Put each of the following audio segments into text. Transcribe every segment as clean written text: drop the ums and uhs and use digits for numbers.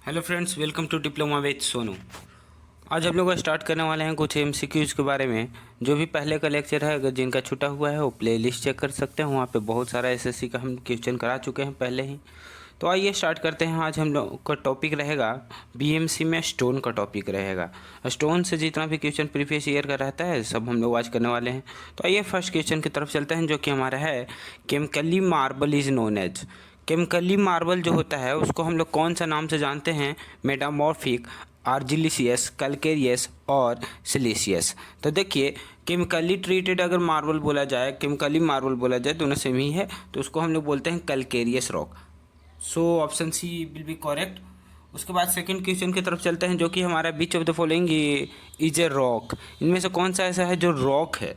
Hello friends, welcome to diploma with Sonu. आज हम लोग स्टार्ट करने वाले हैं कुछ एमसीक्यूज़ के बारे में। जो भी पहले का लेक्चर है, अगर जिनका छूटा हुआ है वो प्लेलिस्ट चेक कर सकते हैं। वहाँ पे बहुत सारा एसएससी का हम क्वेश्चन करा चुके हैं पहले ही। तो आइए स्टार्ट करते हैं। आज हम लोग का टॉपिक रहेगा बीएमसी में स्टोन का टॉपिक रहेगा। स्टोन से जितना भी क्वेश्चन प्रीवियस ईयर का रहता है सब हम लोग आज करने वाले हैं। तो आइए फर्स्ट क्वेश्चन की तरफ चलते हैं, जो कि हमारा है chemically marble is known as. Chemically marble जो होता है उसको हम लोग कौन सा नाम से जानते हैं? मेटामॉर्फिक, आर्जिलिशियस, कैलकेरियस और सिलिशियस। तो देखिए, केमिकली ट्रीटेड अगर मार्बल बोला जाए, केमिकली मार्बल बोला जाए, दोनों सेम ही है, तो उसको हम लोग बोलते हैं calcareous rock. So option C will be correct. उसके बाद सेकंड क्वेश्चन की तरफ चलते हैं, जो कि हमारा which of the following is a rock. इनमें से कौन सा ऐसा है जो रॉक है?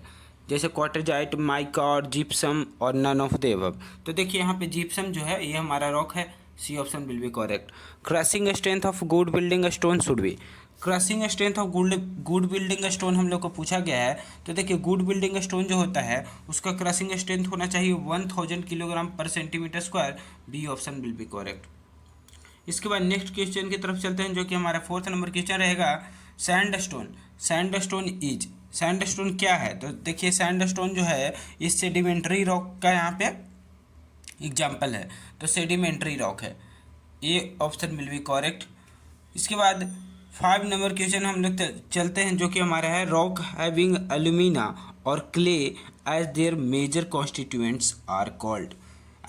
जैसे क्वार्टरजाइट, माइका और जिप्सम और नन ऑफ द अबव। तो देखिए यहाँ पे जिप्सम जो है ये हमारा रॉक है। C option will be correct. Crushing strength of good building stone should be. Crushing strength of good building stone हम लोग को पूछा गया है। तो देखिए, गुड बिल्डिंग स्टोन जो होता है उसका क्रशिंग स्ट्रेंथ होना चाहिए 1000 kilogram per centimetre square. B option will be correct. इसके बाद नेक्स्ट क्वेश्चन की तरफ चलते हैं, जो कि हमारा फोर्थ नंबर क्वेश्चन रहेगा सैंडस्टोन। सैंडस्टोन क्या है? तो देखिए, सैंडस्टोन जो है इस सेडिमेंट्री रॉक का यहाँ पे एग्जाम्पल है। तो सेडिमेंट्री रॉक है। ये ऑप्शन विल बी करेक्ट। इसके बाद 5 नंबर क्वेश्चन हम लोग चलते हैं, जो कि हमारा है रॉक हैविंग एल्यूमिना और clay as their major constituents are called.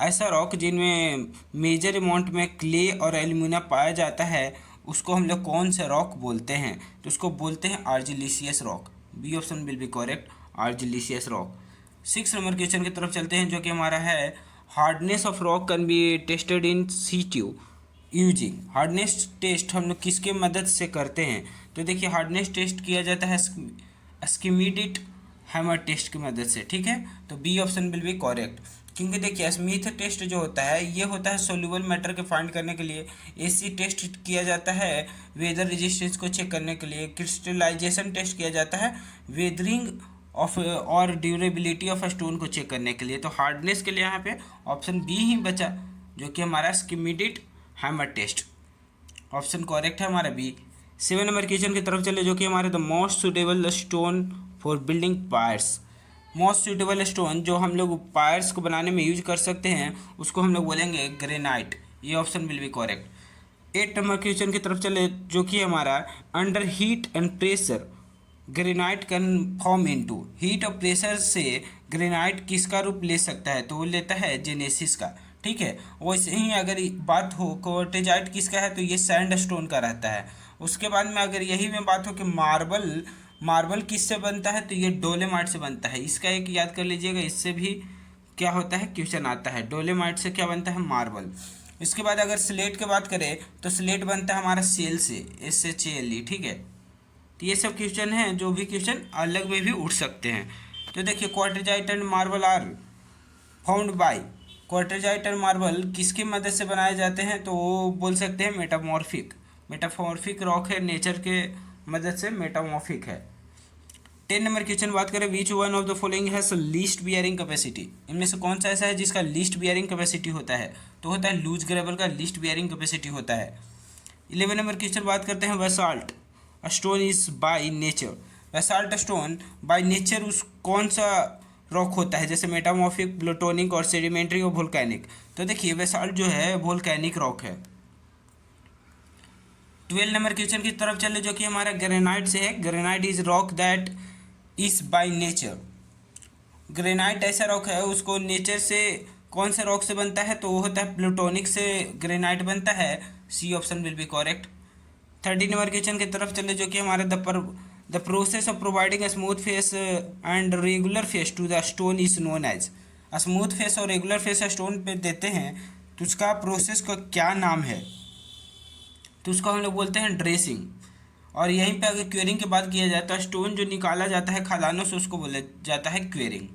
ऐसा रॉक जिनमें मेजर अमाउंट में क्ले और एल्यूमिना पाया जाता है उसको हम लोग कौन सा रॉक बोलते हैं? तो उसको बोलते हैं argillaceous rock. B option will be correct, argillaceous rock. 6 number question की तरफ चलते हैं, जो कि हमारा है hardness of rock can be tested in situ using. Hardness test हम लोग किसके मदद से करते हैं? तो देखिए, हार्डनेस टेस्ट किया जाता है स्कीमिडिट हैमर टेस्ट की मदद से। ठीक है, तो B option will be correct. क्योंकि देखिए, स्मिथ टेस्ट जो होता है ये होता है सोल्यूबल मैटर के फाइंड करने के लिए। एसी टेस्ट किया जाता है वेदर रेजिस्टेंस को चेक करने के लिए। क्रिस्टलाइजेशन टेस्ट किया जाता है वेदरिंग ऑफ और ड्यूरेबिलिटी ऑफ स्टोन को चेक करने के लिए। तो हार्डनेस के लिए यहाँ पे ऑप्शन बी ही बचा, जो कि हमारा स्कीमिडिट हैमर टेस्ट। ऑप्शन करेक्ट है हमारा बी। 7 नंबर क्वेश्चन की तरफ चले, जो कि हमारे the most suitable stone for building pierce. Most suitable stone जो हम लोग पायर्स को बनाने में यूज कर सकते हैं उसको हम लोग बोलेंगे ग्रेनाइट। ये option will be correct. 8 number question की तरफ चले, जो कि हमारा under heat and pressure granite can form into. Heat और प्रेशर से ग्रेनाइट किसका रूप ले सकता है? तो वो लेता है जेनेसिस का। ठीक है, वैसे ही अगर बात हो क्वार्टरजाइट किसका है, तो ये सैंड स्टोन का रहता है। उसके बाद में अगर यही में बात हो कि मार्बल किससे बनता है, तो ये डोलेमाइट से बनता है। इसका एक याद कर लीजिएगा, इससे भी क्या होता है क्वेश्चन आता है। डोलेमाइट से क्या बनता है? मार्बल। इसके बाद अगर स्लेट की बात करें तो स्लेट बनता है हमारा सेल से, SHALE। ठीक है, तो ये सब क्वेश्चन हैं, जो भी क्वेश्चन अलग में भी उठ सकते हैं। तो देखिए, quartzite and marble are found by. Quartzite and marble किसकी मदद से बनाए जाते हैं? तो वो बोल सकते हैं मेटामॉर्फिक रॉक है, नेचर के मदद से मेटामॉर्फिक है। 10 नंबर क्वेश्चन बात करें, which one of the following has least bearing capacity. इनमें से कौन सा ऐसा है जिसका लीस्ट बियरिंग कैपेसिटी होता है? तो होता है लूज ग्रेवल का लीस्ट बियरिंग कैपेसिटी होता है। 11 नंबर क्वेश्चन बात करते हैं, basalt stone is by nature. Basalt stone by nature उस कौन सा रॉक होता है? जैसे मेटामॉर्फिक, प्लूटोनिक और सेडिमेंट्री और वोल्केनिक। तो देखिए, बेसाल्ट जो है वोल्केनिक रॉक है। 12 नंबर क्वेश्चन की तरफ चले, जो कि हमारा ग्रेनाइट से है। Granite is rock that is by nature. Granite ऐसा रॉक है, उसको नेचर से कौन से रॉक से बनता है? तो वो होता है प्लूटोनिक से ग्रेनाइट बनता है। C option will be correct. 13 number question की तरफ चले, जो कि हमारे the process of providing smooth face and regular face to the stone is known as. Smooth face और रेगुलर फेस स्टोन पे देते हैं तो उसका प्रोसेस का क्या नाम है? तो उसको हम लोग बोलते हैं ड्रेसिंग। और यहीं पे अगर क्वेरिंग की बात किया जाए तो स्टोन जो निकाला जाता है खदानों से उसको बोला जाता है क्वेरिंग।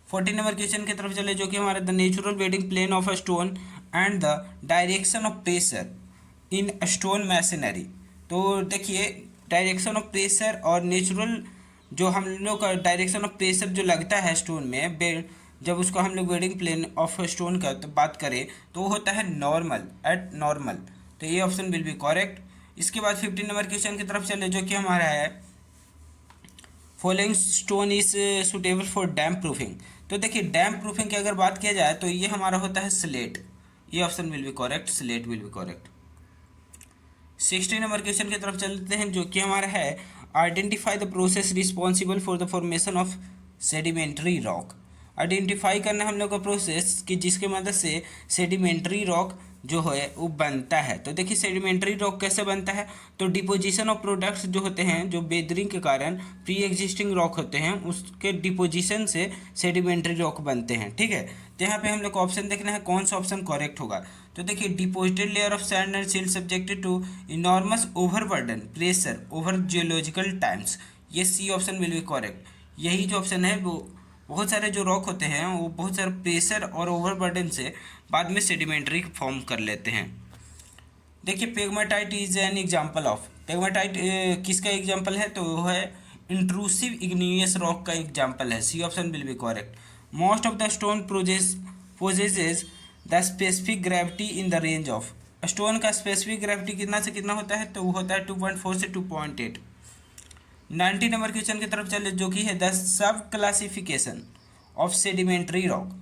14 नंबर क्वेश्चन की तरफ चले, जो कि हमारे the natural bedding plane of a stone and the direction of pressure in stone masonry. तो देखिए, डायरेक्शन ऑफ प्रेशर और नेचुरल जो हम लोग का डायरेक्शन ऑफ प्रेशर जो लगता है स्टोन में, जब उसको हम लोग बेडिंग प्लेन ऑफ स्टोन का तो बात करें तो वो होता है नॉर्मल, एट नॉर्मल। तो ये ऑप्शन विल बी करेक्ट। इसके बाद 15 नंबर क्वेश्चन की तरफ चले, जो कि हमारा है following stone is suitable for damp proofing. तो देखिए डैम्प प्रूफिंग की अगर बात किया जाए तो ये हमारा होता है स्लेट, ये option will be correct, slate will be correct. 16 number question की तरफ चलते हैं, जो कि हमारा है identify the process responsible for the formation of sedimentary rock. Identify करना हम लोग का प्रोसेस कि जिसके मदद से सेडिमेंट्री रॉक जो है वो बनता है। तो देखिए सेडिमेंट्री रॉक कैसे बनता है, तो डिपोजिशन ऑफ प्रोडक्ट्स जो होते हैं, जो वेदरिंग के कारण प्री एग्जिस्टिंग रॉक होते हैं, उसके डिपोजिशन से सेडिमेंट्री रॉक बनते हैं। ठीक है, तो यहाँ पे हम लोग को ऑप्शन देखना है कौन सा ऑप्शन करेक्ट होगा। तो देखिए deposited layer of sand and silt subjected to enormous overburden pressure over geological times, ये C option will be correct. यही जो ऑप्शन है वो बहुत सारे जो रॉक होते हैं वो बहुत सारे प्रेशर और ओवरबर्डन से बाद में सेडिमेंट्री फॉर्म कर लेते हैं। देखिए pegmatite is an example of, pegmatite किसका एग्जांपल है, तो वो है इंट्रूसिव इग्नियस रॉक का एग्जांपल है, C option will be correct. Most of the stone possesses the specific gravity in the range of, stone का स्पेसिफिक ग्रेविटी कितना से कितना होता है, तो वो होता है 2.4 से 2.8। 90 नंबर क्वेश्चन की तरफ चले, जो कि है the sub classification of sedimentary rock.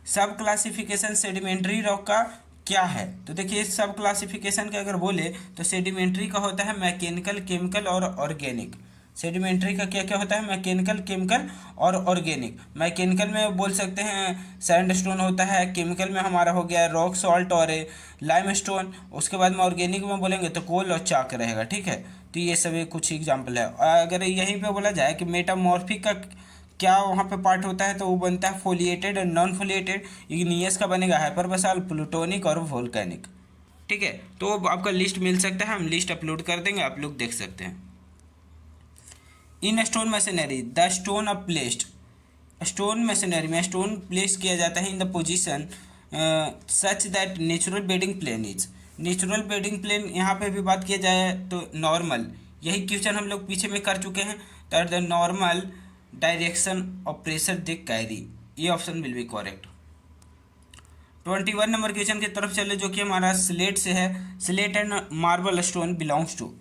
सब क्लासिफिकेशन सेडिमेंट्री रॉक का क्या है, तो देखिए सब क्लासिफिकेशन का अगर बोले तो सेडिमेंट्री का होता है मैकेनिकल, केमिकल और ऑर्गेनिक। सेडिमेंट्री का क्या क्या होता है, मैकेनिकल, केमिकल और ऑर्गेनिक। मैकेनिकल में बोल सकते हैं सैंडस्टोन होता है, केमिकल में हमारा हो गया रॉक सॉल्ट और लाइमस्टोन, उसके बाद में ऑर्गेनिक में बोलेंगे तो कोल और चाक रहेगा। ठीक है, तो ये सभी कुछ एग्जाम्पल है। अगर यहीं पे बोला जाए कि मेटामॉर्फिक का क्या वहाँ पे पार्ट होता है, तो वो बनता है फोलिएटेड और नॉन फोलिएटेड। इग्नियस का बनेगा हाइपरबसाल, प्लूटोनिक और वोल्केनिक। ठीक है, तो आपका लिस्ट मिल सकता है, हम लिस्ट अपलोड कर देंगे, आप लोग देख सकते हैं। In stone machinery the stone up placed, stone machinery में स्टोन प्लेस किया जाता है in the position such that natural bedding plane is, natural bedding plane यहाँ पे भी बात किया जाए तो नॉर्मल, यही क्वेश्चन हम लोग पीछे में कर चुके हैं, that the normal direction of pressure they carry, ये option will be correct. 21 number question की तरफ चले, जो कि हमारा स्लेट से है। Slate and marble stone belongs to,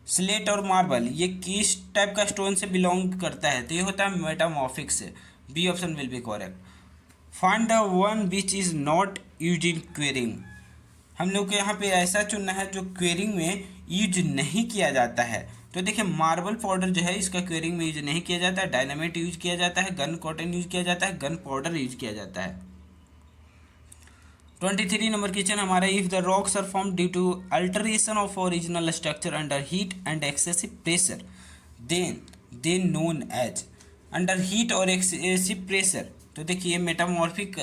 slate और मार्बल ये किस टाइप का स्टोन से बिलोंग करता है, तो ये होता है मेटामॉर्फिक से, B option will be correct. Find the one which is not use in quarrying, हम लोग को यहाँ पे ऐसा चुनना है जो क्वेरिंग में यूज नहीं किया जाता है। तो देखिए मार्बल पाउडर जो है इसका क्वेरिंग में यूज नहीं किया जाता है, डायनामाइट यूज किया जाता है, गन कॉटन यूज किया जाता है, गन पाउडर यूज किया जाता है। 23 नंबर क्वेश्चन हमारा, if the rocks are form due to alteration of original structure under heat and excessive pressure then they known as, under heat और एक्सेसिव प्रेशर, तो देखिए मेटामॉर्फिक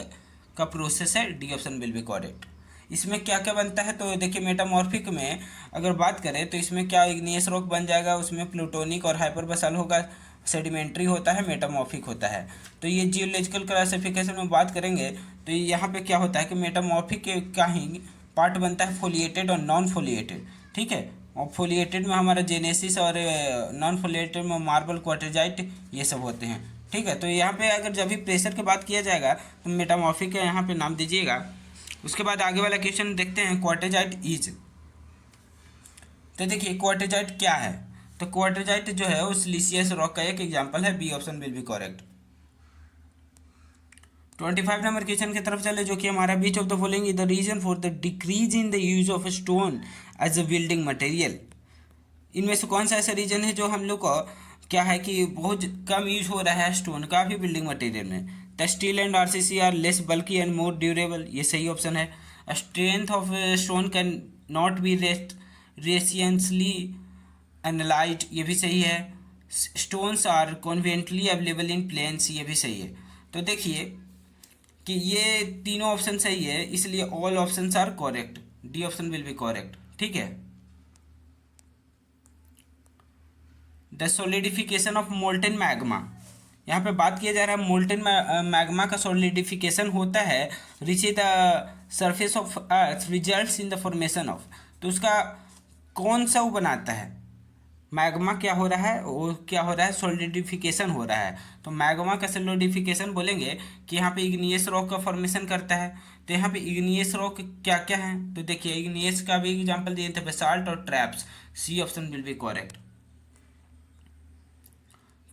का प्रोसेस है, D option will be correct. इसमें क्या क्या बनता है, तो देखिए मेटामॉर्फिक में अगर बात करें तो इसमें क्या इग्नियस रॉक बन जाएगा, उसमें प्लूटोनिक और हाइपरबसाल होगा, सेडिमेंट्री होता है, मेटामॉर्फिक होता है। तो ये जियोलॉजिकल क्लासिफिकेशन में बात करेंगे तो यहाँ पे क्या होता है कि मेटामॉर्फिक का ही पार्ट बनता है फोलिएटेड और नॉन फोलिएटेड। ठीक है, और फोलिएटेड में हमारा जेनेसिस और नॉन फोलिएटेड में मार्बल, क्वार्टेजाइट ये सब होते हैं। ठीक है, तो यहाँ पे अगर जब भी प्रेशर की बात किया जाएगा तो मेटामॉर्फिक का यहाँ पे नाम दीजिएगा। उसके बाद आगे वाला क्वेश्चन देखते हैं, क्वार्टेजाइट इज, तो देखिए क्वार्टेजाइट क्या है, तो क्वार्टेजाइट जो है वो सिलिशियस रॉक का एक एग्जांपल है, B option will be correct. 25 number question की तरफ चले, जो कि हमारा which of the following is the reason for the decrease in the use of stone as a building material, इनमें से कौन सा ऐसा रीजन है जो हम लोग को क्या है कि बहुत कम यूज हो रहा है स्टोन का भी बिल्डिंग मटेरियल में, the steel and RCC are less bulky and more durable, ये सही ऑप्शन है। Strength of stone can not be rationally analysed, ये भी सही है। Stones are conveniently available in plains, ये भी सही है। तो देखिए कि ये तीनों ऑप्शन सही है, इसलिए all options are correct, D option will be correct. ठीक है, the solidification of molten magma, यहाँ पे बात किया जा रहा है मोल्टेन मैग्मा का सॉलिडिफिकेशन होता है reach the surface of earth results in the formation of, तो उसका कौन सा वो बनाता है, मैग्मा क्या हो रहा है, वो क्या हो रहा है, सोलिडिफिकेशन हो रहा है। तो मैग्मा का सोलिडिफिकेशन बोलेंगे कि यहाँ पे इग्नियस रॉक का फॉर्मेशन करता है। तो यहाँ पे इग्नियस रॉक क्या क्या है, तो देखिए इग्नियस का भी एग्जांपल दिए थे, बेसाल्ट और traps. C option will be correct.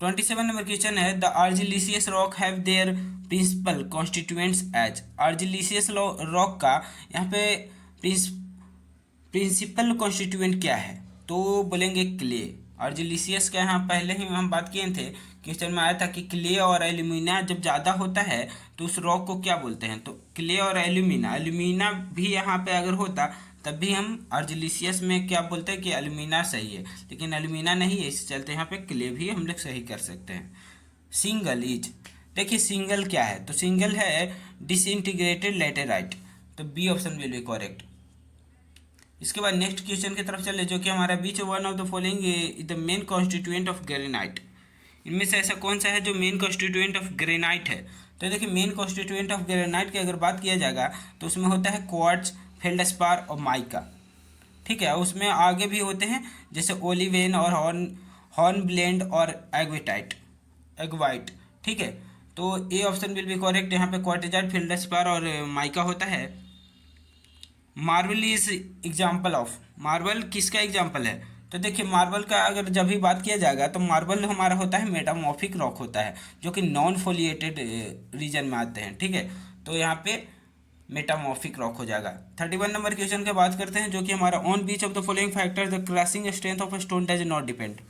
27 number question है, the argillaceous rock have their principal constituents as. Argillaceous rock का यहाँ पे प्रिंसिपल कॉन्स्टिट्यूएंट क्या है, तो बोलेंगे क्ले। आर्जिलिसियस का यहाँ पहले ही हम बात किए थे, क्वेश्चन में आया था कि क्ले और एल्यूमिना जब ज़्यादा होता है तो उस रॉक को क्या बोलते हैं, तो क्ले और एल्यूमिना। एल्यूमिना भी यहाँ पे अगर होता तब भी हम आर्जिलिसियस में क्या बोलते हैं कि एल्यूमिना सही है, लेकिन एल्यूमिना नहीं है, इससे चलते यहाँ पे क्ले भी हम लोग सही कर सकते हैं। सिंगल इज, देखिए सिंगल क्या है, तो सिंगल है डिसइंटीग्रेटेड लैटेराइट, तो B option will be correct. इसके बाद नेक्स्ट क्वेश्चन की तरफ चले, जो कि हमारा which one of the following is the main constituent of granite. इनमें से ऐसा कौन सा है जो मेन कॉन्स्टिट्यूएंट ऑफ ग्रेनाइट है, तो देखिए मेन कॉन्स्टिट्यूएंट ऑफ ग्रेनाइट की अगर बात किया जाएगा तो उसमें होता है क्वार्ट्ज, फेल्डस्पार और माइका। ठीक है, उसमें आगे भी होते हैं जैसे ओलिवेन और हॉर्न ब्लेंड और एगवाइट। ठीक है, तो ए ऑप्शन विल बी करेक्ट। यहाँ पे क्वार्टेजाइट, फेल्डस्पार और माइका होता है। Marble is example of, marble किसका एग्जाम्पल है, तो देखिए मार्बल का अगर जब भी बात किया जाएगा तो मार्बल हमारा होता है मेटामॉर्फिक रॉक होता है, जो कि नॉन फोलिएटेड रीजन में आते हैं। ठीक है, तो यहाँ पे मेटामॉर्फिक रॉक हो जाएगा। 31 नंबर क्वेश्चन की बात करते हैं, जो कि हमारा on beach of the following factor the crushing strength of stone does not depend.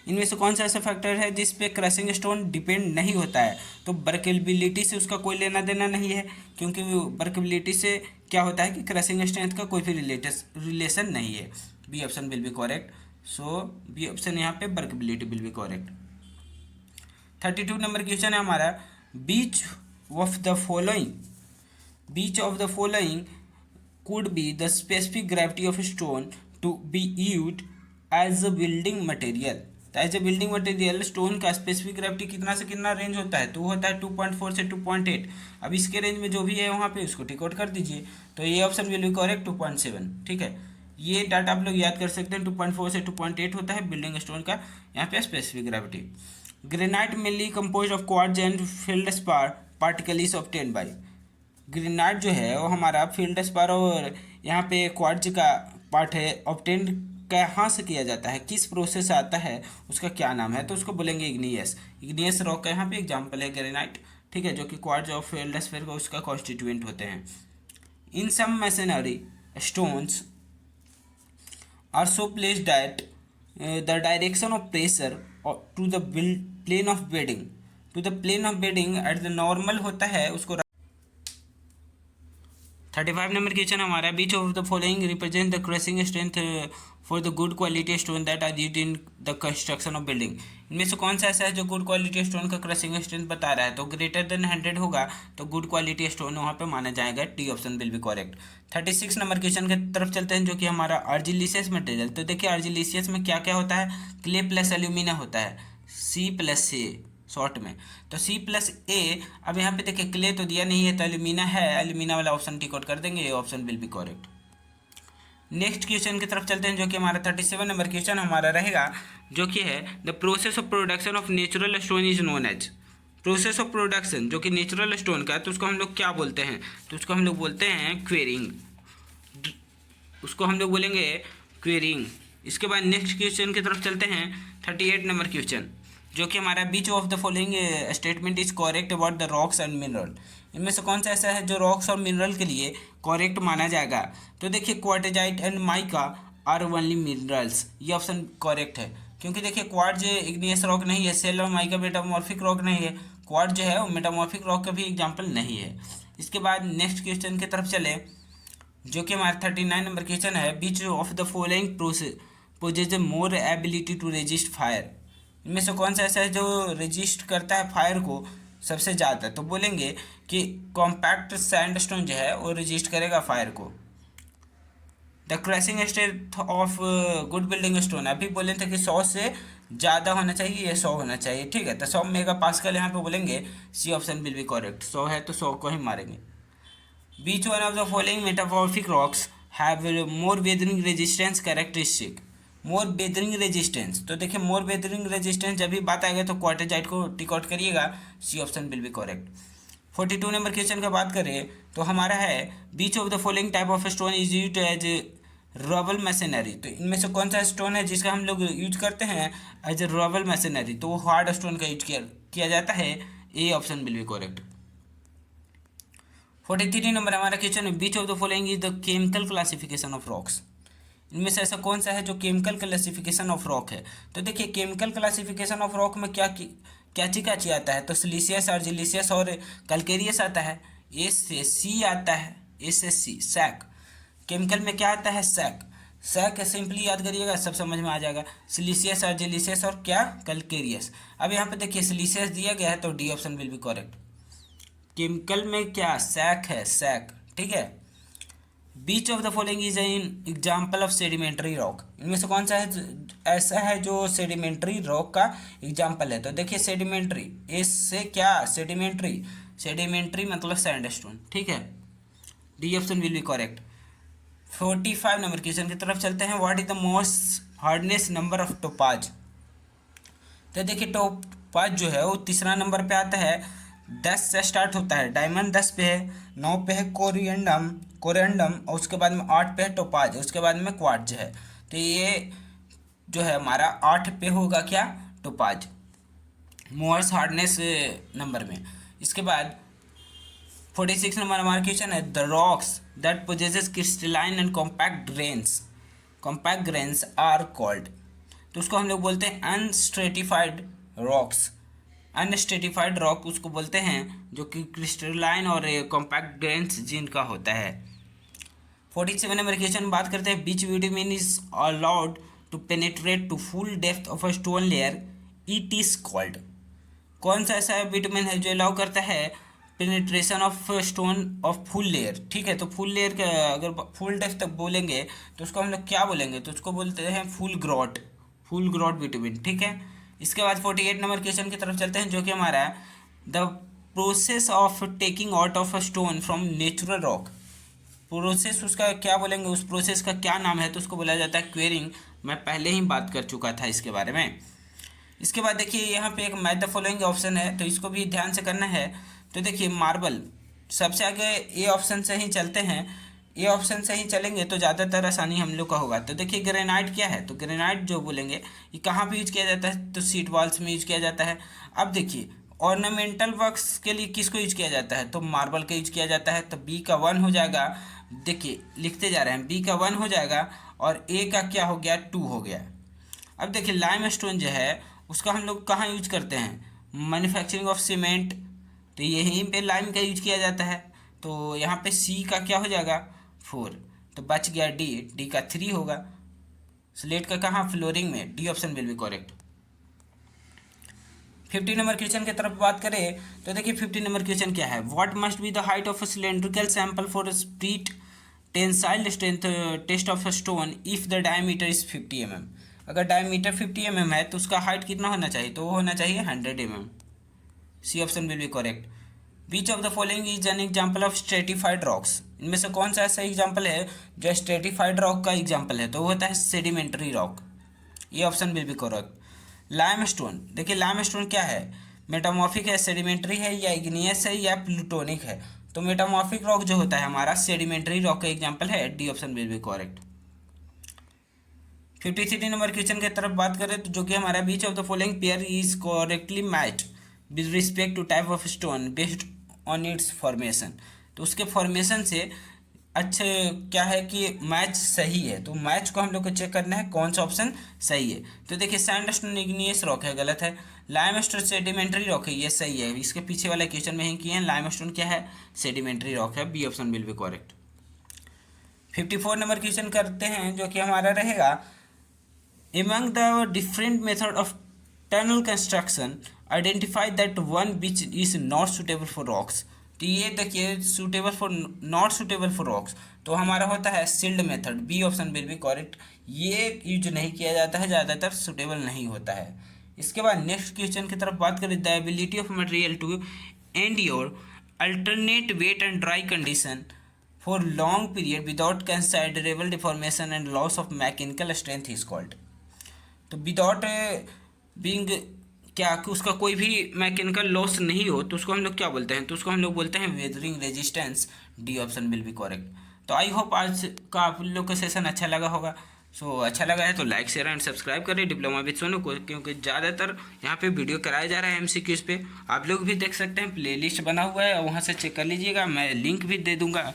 इनमें से कौन सा ऐसा फैक्टर है जिस पे क्रशिंग स्टोन डिपेंड नहीं होता है, तो वर्केबिलिटी से उसका कोई लेना देना नहीं है, क्योंकि वर्केबिलिटी से क्या होता है कि क्रशिंग स्ट्रेंथ का कोई भी रिलेशन नहीं है। B option will be correct. So B option यहाँ पे workability will be correct. 32 number question है हमारा, which of the following could be the specific gravity of stone to be used as a building material। तो as a building material stone का specific gravity कितना से कितना range होता है, तो होता है 2.4 से 2.8। अब इसके रेंज में जो भी है वहाँ पे उसको टिक आउट कर दीजिए, तो ये ऑप्शन विल बी करेक्ट 2.7। ठीक है, ये डाटा आप लोग याद कर सकते हैं, 2.4 से 2.8 होता है बिल्डिंग स्टोन का यहाँ पे specific gravity. Granite mainly compose of quartz and feldspar particle is obtained by. Granite जो है वो हमारा फेल्डस्पार और यहाँ पे क्वार्ट्ज का पार्ट है, ऑब्टेन कहाँ से किया जाता है, किस प्रोसेस से आता है, उसका क्या नाम है, तो उसको बोलेंगे इग्नियस रॉक का यहाँ पे एग्जांपल है ग्रेनाइट। ठीक है, जो कि क्वार्ट्ज और फेल्डस्पार का उसका कॉन्स्टिट्यूएंट होते हैं। In some masonry stones are so placed that the direction of pressure to the plane of bedding at the normal होता है उसको। 35 नंबर क्वेश्चन हमारा, which of the following represent the crushing strength for the good quality stone that are used in the construction of building. इनमें से कौन सा ऐसा है जो गुड क्वालिटी स्टोन का क्रशिंग स्ट्रेंथ बता रहा है, तो ग्रेटर देन 100 होगा तो गुड क्वालिटी स्टोन वहाँ पे माना जाएगा। D option will be correct. 36 number question की तरफ चलते हैं, जो कि हमारा आर्जिलिसियस मटेरियल। तो देखिए आर्जिलिसियस में क्या क्या होता है, क्ले प्लस एल्यूमिना होता है, सी प्लस ए शॉर्ट में, तो सी प्लस ए। अब यहाँ पे देखिए क्ले तो दिया नहीं है तो एल्यूमिना है, एल्यूमिना वाला ऑप्शन टिक आउट कर देंगे, ये option will be correct. Next question की तरफ चलते हैं, जो कि हमारा 37 नंबर क्वेश्चन हमारा रहेगा, जो कि है the process of production of natural stone is known as. Process of production जो कि नेचुरल स्टोन का, तो उसको हम लोग क्या बोलते हैं, तो उसको हम लोग बोलते हैं क्वेरिंग, उसको हम लोग बोलेंगे क्वेरिंग। इसके बाद नेक्स्ट क्वेश्चन की तरफ चलते हैं, 38 नंबर क्वेश्चन, जो कि हमारा which of the following statement is correct about the rocks and mineral. इनमें से कौन सा ऐसा है जो रॉक्स और मिनरल के लिए करेक्ट माना जाएगा, तो देखिए quartzite and mica are only minerals, ये ऑप्शन करेक्ट है, क्योंकि देखिए क्वार्ट्ज इग्नियस रॉक नहीं है, सेल और माइका मेटामॉर्फिक रॉक नहीं है, क्वार्ट्ज जो है वो मेटामॉर्फिक रॉक का भी एग्जाम्पल नहीं है। इसके बाद नेक्स्ट क्वेश्चन की तरफ चले, जो कि हमारा 39 नंबर क्वेश्चन है, which of the following possesses more ability to resist fire. इनमें से कौन सा ऐसा है जो रजिस्ट करता है फायर को सबसे ज़्यादा, तो बोलेंगे कि कॉम्पैक्ट सैंडस्टोन जो है वो रजिस्ट करेगा फायर को। The crashing strength of good building stone, अभी बोले थे कि 100 से ज़्यादा होना चाहिए, ये 100 होना चाहिए। ठीक है, तो 100 मेगा पास्कल यहाँ पे बोलेंगे, C option will be correct. 100 है तो 100 को ही मारेंगे। Which one of the following metamorphic rocks have more weathering resistance characteristic. More weathering resistance, तो देखिए मोर वेदरिंग रेजिस्टेंस जब भी बात आएगा तो क्वार्टेजाइट को टिक आउट करिएगा, C option will be correct. 42 number question का बात करें तो हमारा है which of the following type of stone is used as rubble machinery, तो इनमें से कौन सा स्टोन है जिसका हम लोग यूज करते हैं एज ए रबल मशीनरी, तो वो हार्ड स्टोन का यूज किया जाता है, A option will be correct. 43 number हमारा क्वेश्चन है which of the following is the chemical classification of rocks, इनमें से ऐसा कौन सा है जो केमिकल क्लासिफिकेशन ऑफ रॉक है, तो देखिए केमिकल क्लासिफिकेशन ऑफ रॉक में क्या आता है, तो सिलिशियस आर्जिलिशियस और कैल्केरियस आता है, ए से सी आता है, ए से सी सैक। केमिकल में क्या आता है, सैक, सैक सिंपली याद करिएगा सब समझ में आ जाएगा, सिलिशियस आर्जिलिशियस और क्या कैल्केरियस। अब यहाँ पे देखिए सिलिशियस दिया गया है तो D option will be correct. Chemical में क्या सैक है, सैक, ठीक है। Which of the following is an example of sedimentary rock, इनमें से कौन सा है ऐसा है जो सेडिमेंट्री रॉक का एग्जाम्पल है, तो देखिए सेडिमेंट्री, इससे क्या सेडिमेंट्री, सेडिमेंट्री मतलब सैंडस्टोन, ठीक है, D option will be correct. 45 number question की तरफ चलते हैं, what is the most hardness number of topaz, तो देखिए टोपाज जो है वो तीसरा नंबर पे आता है, 10 से स्टार्ट होता है, डायमंड 10 पे है, 9 पे है कोरिएंडम और उसके बाद में 8 पे है टोपाज, उसके बाद में क्वार्ट्ज है, तो ये जो है हमारा 8 पे होगा क्या, टोपाज, मोस्ट हार्डनेस नंबर में। इसके बाद 46 नंबर हमारा क्वेश्चन है the rocks that possesses crystalline and compact grains are called, तो उसको हम लोग बोलते हैं अनस्ट्रेटिफाइड रॉक्स, अनस्ट्रेटिफाइड रॉक उसको बोलते हैं जो कि क्रिस्टलाइन और कॉम्पैक्ट ग्रेन्स जिनका होता है। 47 नंबर क्वेश्चन बात करते हैं which vitamin is allowed to penetrate to full depth of a stone layer, it is called, कौन सा ऐसा विटामिन है जो अलाउ करता है penetration of stone of full layer, ठीक है, तो फुल लेयर का अगर फुल डेप्थ तक बोलेंगे तो उसको हम लोग क्या बोलेंगे, तो उसको बोलते हैं फुल ग्रॉट विटामिन, ठीक है। इसके बाद 48 नंबर क्वेश्चन की तरफ चलते हैं जो कि हमारा the process of taking out of a stone from natural rock, process उसका क्या बोलेंगे, उस प्रोसेस का क्या नाम है, तो उसको बोला जाता है क्वेरिंग, मैं पहले ही बात कर चुका था इसके बारे में। इसके बाद देखिए यहाँ पे एक मैच द फॉलोइंग ऑप्शन है, तो इसको भी ध्यान से करना है, तो देखिए मार्बल सबसे आगे ए ऑप्शन से ही चलते हैं, ए ऑप्शन से ही चलेंगे तो ज़्यादातर आसानी हम लोग का होगा। तो देखिए ग्रेनाइट क्या है, तो ग्रेनाइट जो बोलेंगे ये कहाँ पे यूज किया जाता है, तो सीट वॉल्स में यूज किया जाता है। अब देखिए ऑर्नामेंटल वर्क्स के लिए किसको यूज किया जाता है, तो मार्बल का यूज किया जाता है, तो बी का 1 हो जाएगा, देखिए लिखते जा रहे हैं, बी का 1 हो जाएगा और ए का क्या हो गया, 2 हो गया। अब देखिए लाइम स्टोन जो है उसका हम लोग कहाँ यूज करते हैं, मैन्युफैक्चरिंग ऑफ सीमेंट, तो यहीं पे लाइम का यूज किया जाता है, तो यहाँ पे सी का क्या हो जाएगा 4, तो बच गया डी का 3 होगा। स्लेट का कहाँ, फ्लोरिंग में, D option will be correct. 50 number question की तरफ बात करें तो देखिए 50 नंबर क्वेश्चन क्या है, what must be the height of a cylindrical sample for split tensile strength test of a stone if the diameter is 50 mm, अगर diameter 50 mm है तो उसका हाइट कितना होना चाहिए, तो वो होना चाहिए 100 mm, C option will be correct. Which of the following is an example of stratified rocks, इनमें से कौन सा ऐसा एग्जाम्पल है जो स्ट्रेटिफाइड रॉक का एग्जाम्पल है, तो वो होता है सेडिमेंट्री रॉक, ये option will be correct. Limestone, देखिए लाइमस्टोन क्या है, मेटामॉर्फिक है, सेडिमेंट्री है या इग्नियस है या प्लूटोनिक है, तो मेटामॉर्फिक रॉक जो होता है हमारा सेडिमेंट्री रॉक का एग्जाम्पल है, D option will be correct. 53 number question की तरफ बात करें तो जो कि हमारा which of the following pair is correctly matched with respect to type of stone based on its formation, तो उसके फॉर्मेशन से अच्छे क्या है कि मैच सही है, तो मैच को हम लोग को चेक करना है कौन सा ऑप्शन सही है, तो देखिए सैंडस्टोन इग्नियस रॉक है, गलत है, लाइमस्टोन सेडिमेंट्री रॉक है, ये सही है, इसके पीछे वाले क्वेश्चन में ही किए हैं, लाइमस्टोन क्या है, सेडिमेंट्री रॉक है, B option will be correct. 54 number question करते हैं जो कि हमारा रहेगा among the different method of tunnel construction identify that one which is not suitable for rocks, तो ये देखिए suitable for not suitable for rocks, तो हमारा होता है sealed method, B option will be correct, ये यूज नहीं किया जाता है, ज़्यादातर सुटेबल नहीं होता है। इसके बाद नेक्स्ट क्वेश्चन की तरफ बात करें, the ability of material to endure alternate wet and dry condition for long period without considerable deformation and loss of mechanical strength is called, तो विदाउट बीइंग क्या कि उसका कोई भी मैकेनिकल लॉस नहीं हो, तो उसको हम लोग क्या बोलते हैं, तो उसको हम लोग बोलते हैं weathering resistance. D option will be correct. तो आई होप आज का आप लोग का सेशन अच्छा लगा होगा। सो अच्छा लगा है तो लाइक शेयर एंड सब्सक्राइब करें डिप्लोमा विद सोनू को, क्योंकि ज़्यादातर यहाँ पे वीडियो कराया जा रहा है एमसीक्यूज़ पे। आप लोग भी देख सकते हैं, प्लेलिस्ट बना हुआ है, वहाँ से चेक कर लीजिएगा। मैं लिंक भी दे दूँगा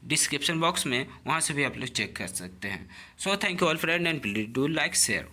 डिस्क्रिप्शन बॉक्स में, वहाँ से भी आप लोग चेक कर सकते हैं। So thank you all friend and please do like share.